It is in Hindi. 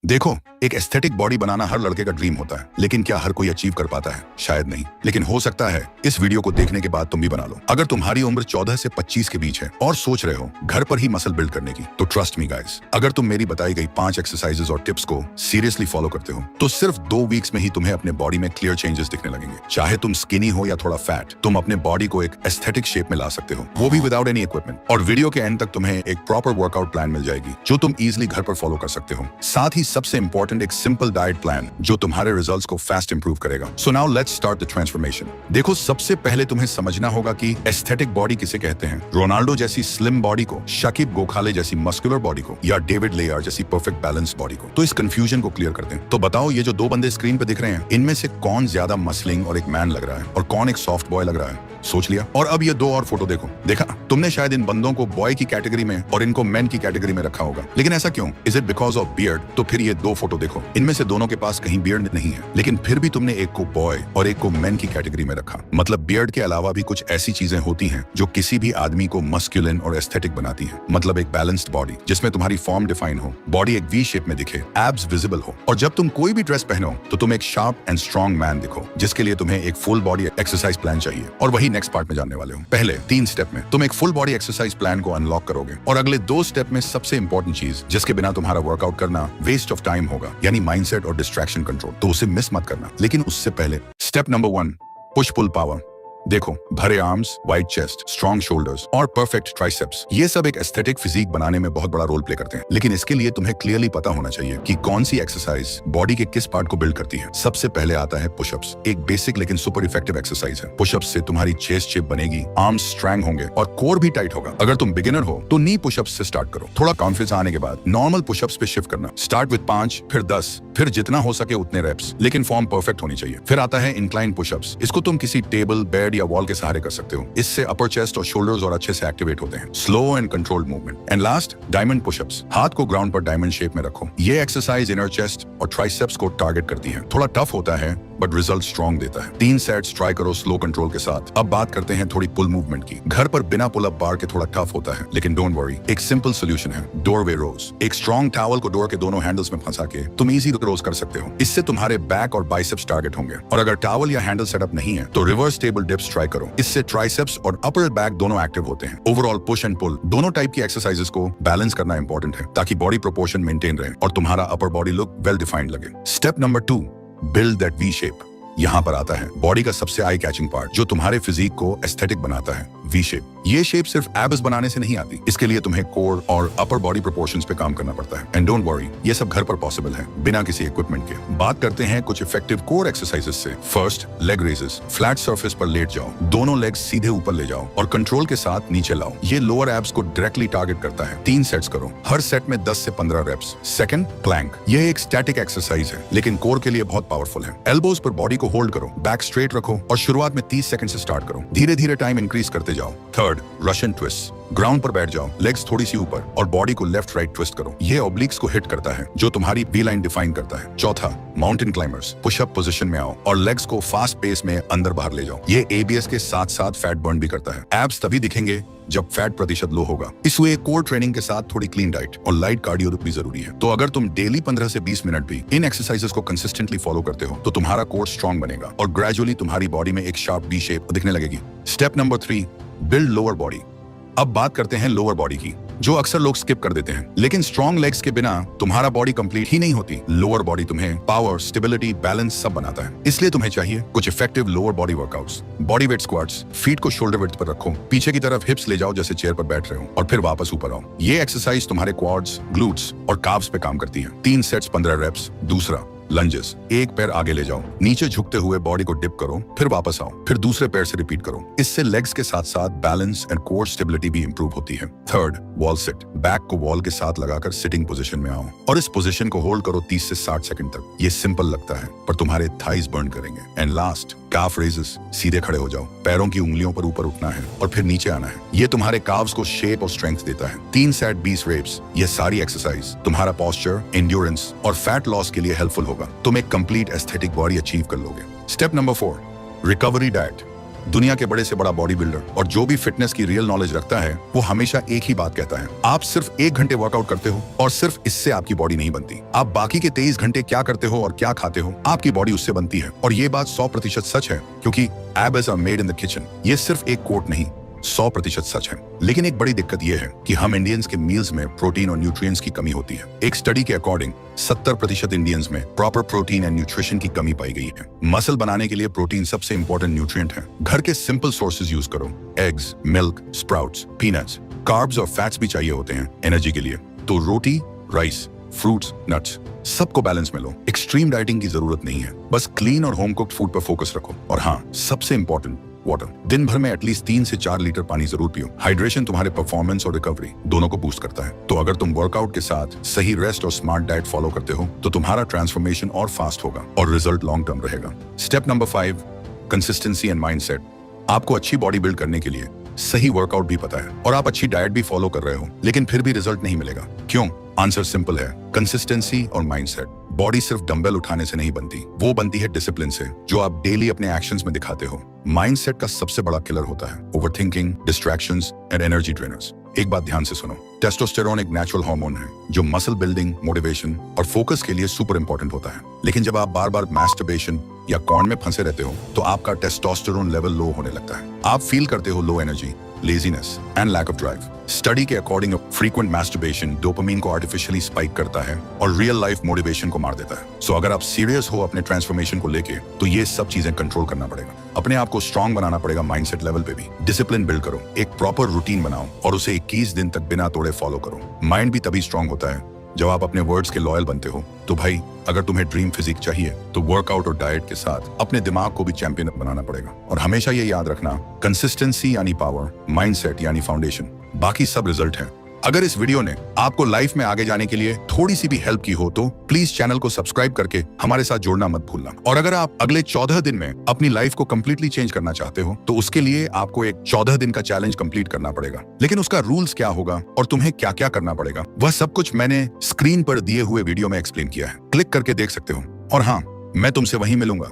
देखो, एक एस्थेटिक बॉडी बनाना हर लड़के का ड्रीम होता है, लेकिन क्या हर कोई अचीव कर पाता है? शायद नहीं, लेकिन हो सकता है इस वीडियो को देखने के बाद तुम भी बना लो। अगर तुम्हारी उम्र 14 से 25 के बीच है और सोच रहे हो घर पर ही मसल बिल्ड करने की, तो ट्रस्ट मी गाइस, अगर तुम मेरी बताई गई 5 एक्सरसाइजेस और टिप्स को सीरियसली फॉलो करते हो, तो सिर्फ 2 वीक्स में ही तुम्हें अपने बॉडी में क्लियर चेंजेस दिखने लगेंगे। चाहे तुम स्किनी हो या थोड़ा फैट, तुम अपने बॉडी को एक एस्थेटिक शेप में ला सकते हो, वो भी विदाउट एनी इक्विपमेंट। और वीडियो के एंड तक तुम्हें एक प्रॉपर वर्कआउट प्लान मिल जाएगी, जो तुम इजिली घर पर फॉलो कर सकते हो। साथ ही सबसे इंपॉर्टेंट एक सिंपल डाइट प्लान, जो तुम्हारे रिजल्ट्स को फास्ट इंप्रूव करेगा। So now let's start the transformation. देखो, सबसे पहले तुम्हें समझना होगा कि एस्थेटिक बॉडी किसे कहते हैं। रोनाल्डो जैसी स्लिम बॉडी को, शकीब गोखाले जैसी मस्कुलर बॉडी को, या डेविड लेयर जैसी परफेक्ट बैलेंस बॉडी को। तो इस कंफ्यूजन को क्लियर करते हैं। तो बताओ, ये जो 2 बंदे स्क्रीन पे दिख रहे हैं, इनमें से कौन ज्यादा मसलिंग और एक मैन लग रहा है, और कौन एक सॉफ्ट बॉय लग रहा है? सोच लिया? और अब ये 2 और फोटो देखो। देखा, तुमने शायद इन बंदों को बॉय की कैटेगरी में और इनको मैन की कैटेगरी में रखा होगा, लेकिन ऐसा क्यों? Is it because of beard? तो फिर ये 2 फोटो देखो, इनमें से दोनों के पास कहीं बियर्ड नहीं है, लेकिन फिर भी तुमने एक को बॉय और एक को मैन की कैटेगरी में रखा। मतलब बियर्ड के अलावा भी कुछ ऐसी चीजें होती हैं जो किसी भी आदमी को मस्कुलिन और एस्थेटिक बनाती हैं। मतलब एक बैलेंस्ड बॉडी जिसमें तुम्हारी फॉर्म डिफाइन हो, बॉडी एक वी शेप में दिखे, एब्स विजिबल हो, और जब तुम कोई भी ड्रेस पहनो तो तुम एक शार्प एंड स्ट्रॉन्ग मैन दिखो, जिसके लिए तुम्हें एक फुल बॉडी एक्सरसाइज प्लान चाहिए। और वही नेक्स्ट पार्ट में जानने वाले हो। पहले 3 स्टेप में तुम एक फुल बॉडी एक्सरसाइज प्लान को अनलॉक करोगे, और अगले 2 स्टेप में सबसे इंपॉर्टेंट चीज, जिसके बिना तुम्हारा वर्कआउट करना वेस्ट ऑफ टाइम होगा, यानी माइंडसेट और डिस्ट्रैक्शन कंट्रोल। तो उसे मिस मत करना। लेकिन उससे पहले step number 1, push pull power. देखो, भरे arms, wide chest, strong shoulders और परफेक्ट ट्राइसेप्स, ये सब एक एस्थेटिक फिजिक बनाने में बहुत बड़ा रोल प्ले करते हैं। लेकिन इसके लिए तुम्हें क्लियरली पता होना चाहिए कि कौन सी एक्सरसाइज बॉडी के किस पार्ट को बिल्ड करती है। सबसे पहले आता है पुशअप्स। एक बेसिक लेकिन सुपर इफेक्टिव एक्सरसाइज है। पुशअप्स से तुम्हारी चेस्ट शेप बनेगी, आर्म्स स्ट्रॉन्ग होंगे और कोर भी टाइट होगा। अगर तुम बिगिनर हो तो नी पुशअप्स से स्टार्ट करो। थोड़ा कॉन्फिडेंस आने के बाद नॉर्मल पुशअप्स पे शिफ्ट करना। स्टार्ट विद 5, फिर 10, फिर जितना हो सके उतने रेप्स, लेकिन फॉर्म परफेक्ट होनी चाहिए। फिर आता है इंक्लाइन पुशअप्स। इसको तुम किसी टेबल, बेड या वॉल के सहारे कर सकते हो। इससे अपर चेस्ट और शोल्डर्स और अच्छे से एक्टिवेट होते हैं। Slow and controlled movement. And last, diamond pushups. हाथ को ग्राउंड पर डायमंड शेप में रखो। ये एक्सरसाइज इनर चेस्ट और ट्राइसेप्स को टारगेट करती है। थोड़ा टफ होता है बट रिजल्ट स्ट्रॉन्ग देता है। 3 सेट्स ट्राई करो स्लो कंट्रोल के साथ। अब बात करते हैं थोड़ी पुल मूवमेंट की। घर पर बिना पुल अप बार के थोड़ा टफ होता है, लेकिन डोंट वरी, एक सिंपल सोल्यूशन है, डोरवे रोज। एक स्ट्रॉन्ग टॉवल को डोर के दोनों हैंडल्स में फंसा के तुम इजी रोज कर सकते हो। इससे तुम्हारे बैक और बाइसेप्स टारगेट होंगे। और अगर टॉवल या हैंडल सेटअप नहीं है तो रिवर्स टेबल डिप्स ट्राई करो। इससे ट्राइसेप्स और अपर बैक दोनों एक्टिव होते हैं। ओवरऑल पुश एंड पुल दोनों टाइप की एक्सरसाइजेस को बैलेंस करना इंपॉर्टेंट है, ताकि बॉडी प्रोपोर्शन मेंटेन रहे और तुम्हारा upper body look well defined लगे। Step number 2, build that V shape. यहाँ पर आता है बॉडी का सबसे आई कैचिंग पार्ट, जो तुम्हारे फिजिक को एस्थेटिक बनाता है, वी शेप। ये शेप सिर्फ एब्स बनाने से नहीं आती। इसके लिए तुम्हें कोर और अपर बॉडी प्रोपोर्शंस पे काम करना पड़ता है। एंड डोंट वरी, ये सब घर पर पॉसिबल है, बिना किसी इक्विपमेंट के। बात करते हैं कुछ इफेक्टिव कोर एक्सरसाइजेस से। First, leg raises. Flat surface पर लेट जाओ, दोनों लेग्स सीधे ऊपर ले जाओ और कंट्रोल के साथ नीचे लाओ। ये लोअर एब्स को डायरेक्टली टारगेट करता है। 3 सेट्स करो, हर सेट में 10 से 15 रेप्स। Second, Planck. यह एक स्टैटिक एक्सरसाइज है, लेकिन कोर के लिए बहुत पावरफुल है। एल्बोज पर बॉडी को होल्ड करो, बैक स्ट्रेट रखो और शुरुआत में 30 सेकंड से स्टार्ट करो। धीरे धीरे टाइम इंक्रीज करते जाओ। Third, Russian twist. ग्राउंड पर बैठ जाओ, लेग्स थोड़ी सी ऊपर और बॉडी को लेफ्ट राइट ट्विस्ट करो। ये ऑब्लिक्स को हिट करता है, जो तुम्हारी वी लाइन डिफाइन करता है। चौथा, माउंटेन क्लाइंबर्स। पुशअप पोजीशन में आओ और लेग्स को फास्ट पेस में अंदर बाहर ले जाओ। ये एबीएस के साथ साथ फैट बर्न भी करता है। एब्स तभी दिखेंगे जब फैट प्रतिशत लो होगा। इसलिए कोर ट्रेनिंग के साथ थोड़ी क्लीन डाइट और लाइट कार्डियो भी जरूरी है। तो अगर तुम डेली 15 से 20 मिनट भी इन एक्सरसाइजेस को कंसिस्टेंटली फॉलो करते हो, तो तुम्हारा कोर स्ट्रॉन्ग बनेगा और ग्रेजुअली तुम्हारी बॉडी में एक शार्प वी शेप दिखने लगेगी। Step number 3, build lower body. अब बात करते हैं लोअर बॉडी की, जो अक्सर लोग स्किप कर देते हैं। लेकिन स्ट्रॉन्ग लेग्स के बिना तुम्हारा बॉडी कंप्लीट ही नहीं होती। लोअर बॉडी तुम्हें पावर, स्टेबिलिटी, बैलेंस सब बनाता है। इसलिए तुम्हें चाहिए कुछ effective lower body workouts. Body weight squats. Feet को शोल्डर विड्थ पर रखो, पीछे की तरफ हिप्स ले जाओ जैसे चेयर पर बैठ रहे हो, और फिर वापस ऊपर आओ। ये एक्सरसाइज तुम्हारे क्वाड्स, ग्लूट्स और काव्स पे काम करती है। 3 सेट्स 15 रेप्स। दूसरा, लंजेस। एक पैर आगे ले जाओ, नीचे झुकते हुए बॉडी को डिप करो, फिर वापस आओ, फिर दूसरे पैर से रिपीट करो। इससे लेग्स के साथ साथ बैलेंस एंड कोर स्टेबिलिटी भी इंप्रूव होती है। Third, wall sit. बैक को वॉल के साथ लगाकर सिटिंग पोजीशन में आओ और इस पोजीशन को होल्ड करो 30 से 60 सेकंड तक। ये सिंपल लगता है पर तुम्हारे थाइज बर्न करेंगे। And last, calf raises. सीधे खड़े हो जाओ, पैरों की उंगलियों पर ऊपर उठना है और फिर नीचे आना है। ये तुम्हारे काव्स को शेप और स्ट्रेंथ देता है। 3 सेट 20 रेप्स। ये सारी एक्सरसाइज तुम्हारा पोस्चर, एंड्योरेंस और फैट लॉस के लिए हेल्पफुल होगा। तुम एक कंप्लीट एस्थेटिक बॉडी अचीव कर लोगे। Step number 4, recovery diet. दुनिया के बड़े से बड़ा बॉडी बिल्डर और जो भी फिटनेस की रियल नॉलेज रखता है वो हमेशा एक ही बात कहता है, आप सिर्फ 1 घंटे वर्कआउट करते हो और सिर्फ इससे आपकी बॉडी नहीं बनती। आप बाकी के 23 घंटे क्या करते हो और क्या खाते हो, आपकी बॉडी उससे बनती है। और ये बात 100% सच है, क्योंकि abs are made in the kitchen. ये सिर्फ एक कोट नहीं, 100% सच है। लेकिन एक बड़ी दिक्कत यह है कि हम इंडियंस के मील्स में प्रोटीन और न्यूट्रिएंट्स की कमी होती है। एक स्टडी के अकॉर्डिंग 70% इंडियंस में प्रॉपर प्रोटीन एंड न्यूट्रिशन की कमी पाई गई है। मसल बनाने के लिए प्रोटीन सबसे इंपॉर्टेंट न्यूट्रिएंट है। घर के सिंपल सोर्सेज यूज करो, eggs, milk, sprouts, peanuts. Carbs और फैट्स भी चाहिए होते हैं एनर्जी के लिए, तो रोटी, राइस, फ्रूट्स, नट्स, सबको बैलेंस में लो। एक्सट्रीम डाइटिंग की जरूरत नहीं है, बस क्लीन और होम कुक्ड फूड पर फोकस रखो। और हाँ, सबसे इंपॉर्टेंट, वाटर। दिन भर में एटलीस्ट 3 से 4 लीटर पानी जरूर पियो। हाइड्रेशन तुम्हारे परफॉर्मेंस और रिकवरी दोनों को बूस्ट करता है। तो अगर तुम वर्कआउट के साथ सही रेस्ट और स्मार्ट डाइट फॉलो करते हो तो तुम्हारा ट्रांसफॉर्मेशन और फास्ट होगा और रिजल्ट लॉन्ग टर्म रहेगा। Step number 5, consistency and mindset. आपको अच्छी बॉडी बिल्ड करने के लिए सही वर्कआउट भी पता है और आप अच्छी डाइट भी फॉलो कर रहे हो, लेकिन फिर भी रिजल्ट नहीं मिलेगा। क्यों? आंसर सिंपल है, कंसिस्टेंसी और माइंडसेट। बॉडी सिर्फ डंबल उठाने से नहीं बनती, वो बनती है डिसिप्लिन से, जो आप डेली अपने एक्शंस में दिखाते हो। माइंडसेट का सबसे बड़ा किलर होता है overthinking, distractions and energy drainers. एक बात ध्यान से सुनो, टेस्टोस्टेरोन एक नेचुरल हार्मोन है जो मसल बिल्डिंग, मोटिवेशन और फोकस के लिए सुपर इंपॉर्टेंट होता है। लेकिन जब आप बार बार मैस्टरबेशन या कॉर्न में फंसे रहते हो तो आपका टेस्टोस्टेरोन लेवल लो होने लगता है। आप फील करते हो low energy, laziness and lack of drive. Study के अकॉर्डिंग फ्रीक्वेंट मैस्टरबेशन डोपामिन को आर्टिफिशियली स्पाइक करता है और रियल लाइफ मोटिवेशन को मार देता है। सो अगर आप सीरियस हो अपने ट्रांसफॉर्मेशन को लेके तो ये सब चीजें कंट्रोल करना पड़ेगा। अपने आप को स्ट्रांग बनाना पड़ेगा माइंडसेट लेवल पे भी। डिसिप्लिन बिल्ड करो, एक प्रॉपर रूटीन बनाओ और उसे 21 दिन तक बिना तोड़े फॉलो करो। माइंड भी तभी स्ट्रांग होता है जब आप अपने वर्ड्स के लॉयल बनते हो। तो भाई, अगर तुम्हें ड्रीम फिजिक चाहिए तो वर्कआउट और डाइट के साथ अपने दिमाग को भी चैंपियन बनाना पड़ेगा। और हमेशा ये याद रखना, कंसिस्टेंसी यानी पावर, माइंडसेट यानी फाउंडेशन, बाकी सब रिजल्ट है। अगर इस वीडियो ने आपको लाइफ में आगे जाने के लिए थोड़ी सी भी हेल्प की हो तो प्लीज चैनल को सब्सक्राइब करके हमारे साथ जुड़ना मत भूलना। और अगर आप अगले 14 दिन में अपनी लाइफ को कंप्लीटली चेंज करना चाहते हो तो उसके लिए आपको एक 14 दिन का चैलेंज कंप्लीट करना पड़ेगा। लेकिन उसका रूल्स क्या होगा और तुम्हें क्या क्या करना पड़ेगा, वह सब कुछ मैंने स्क्रीन पर दिए हुए वीडियो में एक्सप्लेन किया है। क्लिक करके देख सकते हो। और हाँ, मैं तुमसे वहीं मिलूंगा।